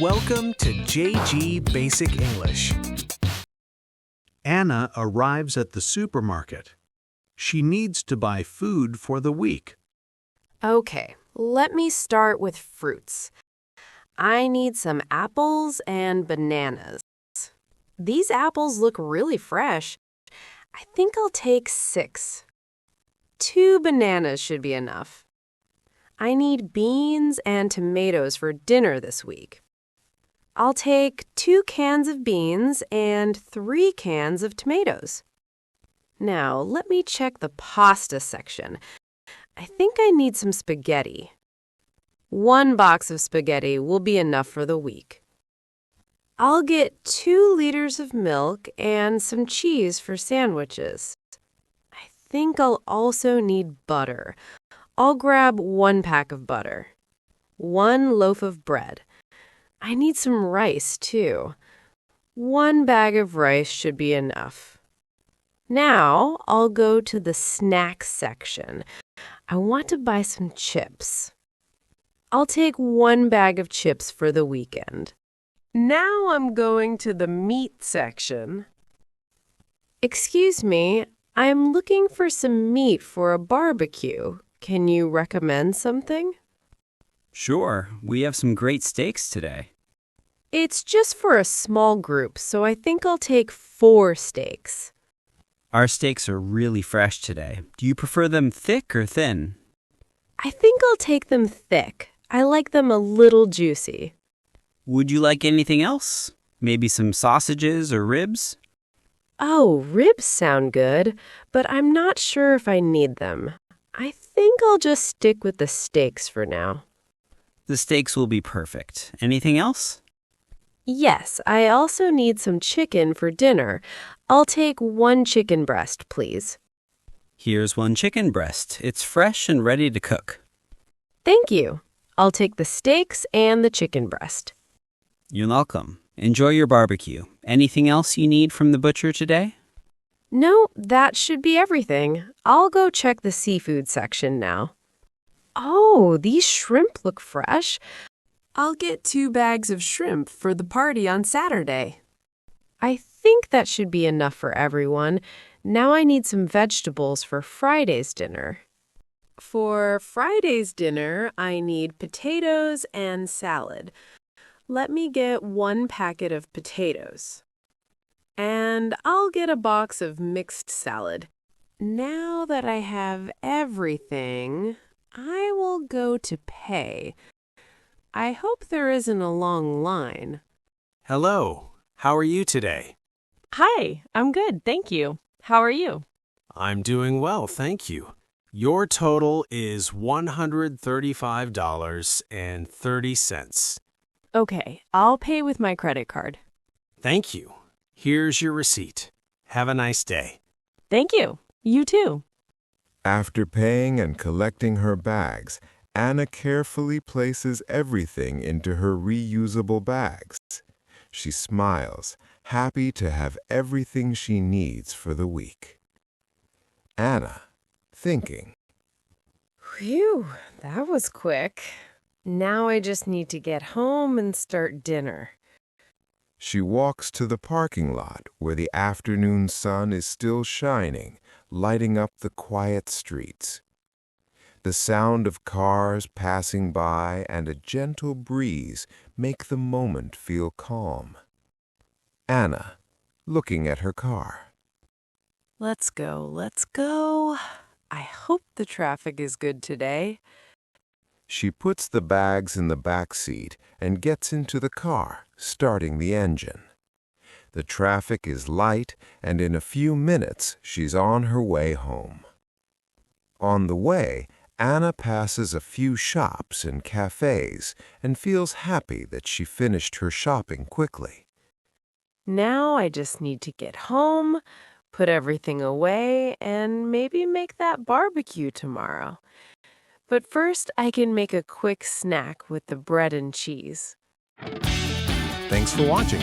Welcome to JG Basic English. Anna arrives at the supermarket. She needs to buy food for the week. Okay, let me start with fruits. I need some apples and bananas. These apples look really fresh. I think I'll take 6. 2 bananas should be enough. I need beans and tomatoes for dinner this week. I'll take 2 cans of beans and 3 cans of tomatoes. Now, let me check the pasta section. I think I need some spaghetti. 1 box of spaghetti will be enough for the week. I'll get 2 liters of milk and some cheese for sandwiches. I think I'll also need butter. I'll grab 1 pack of butter. 1 loaf of bread. I need some rice, too. 1 bag of rice should be enough. Now, I'll go to the snacks section. I want to buy some chips. I'll take 1 bag of chips for the weekend. Now I'm going to the meat section. Excuse me, I'm looking for some meat for a barbecue. Can you recommend something? Sure, we have some great steaks today. It's just for a small group, so I think I'll take 4 steaks. Our steaks are really fresh today. Do you prefer them thick or thin? I think I'll take them thick. I like them a little juicy. Would you like anything else? Maybe some sausages or ribs? Oh, ribs sound good, but I'm not sure if I need them. I think I'll just stick with the steaks for now. The steaks will be perfect. Anything else? Yes, I also need some chicken for dinner. I'll take 1 chicken breast, please. Here's 1 chicken breast. It's fresh and ready to cook. Thank you. I'll take the steaks and the chicken breast. You're welcome. Enjoy your barbecue. Anything else you need from the butcher today? No, that should be everything. I'll go check the seafood section now. Oh, these shrimp look fresh. I'll get 2 bags of shrimp for the party on Saturday. I think that should be enough for everyone. Now I need some vegetables for Friday's dinner. For Friday's dinner, I need potatoes and salad. Let me get 1 packet of potatoes. And I'll get a box of mixed salad. Now that I have everything, I will go to pay. I hope there isn't a long line. Hello, how are you today? Hi, I'm good, thank you. How are you? I'm doing well, thank you. Your total is $135.30. Okay, I'll pay with my credit card. Thank you. Here's your receipt. Have a nice day. Thank you. You too. After paying and collecting her bags, Anna carefully places everything into her reusable bags. She smiles, happy to have everything she needs for the week. Anna, thinking. Phew, that was quick. Now I just need to get home and start dinner. She walks to the parking lot where the afternoon sun is still shining, lighting up the quiet streets. The sound of cars passing by and a gentle breeze make the moment feel calm. Anna, looking at her car. Let's go, let's go. I hope the traffic is good today. She puts the bags in the back seat and gets into the car, starting the engine. The traffic is light, and in a few minutes she's on her way home. On the way, Anna passes a few shops and cafes and feels happy that she finished her shopping quickly. Now I just need to get home, put everything away, and maybe make that barbecue tomorrow. But first, I can make a quick snack with the bread and cheese. Thanks for watching.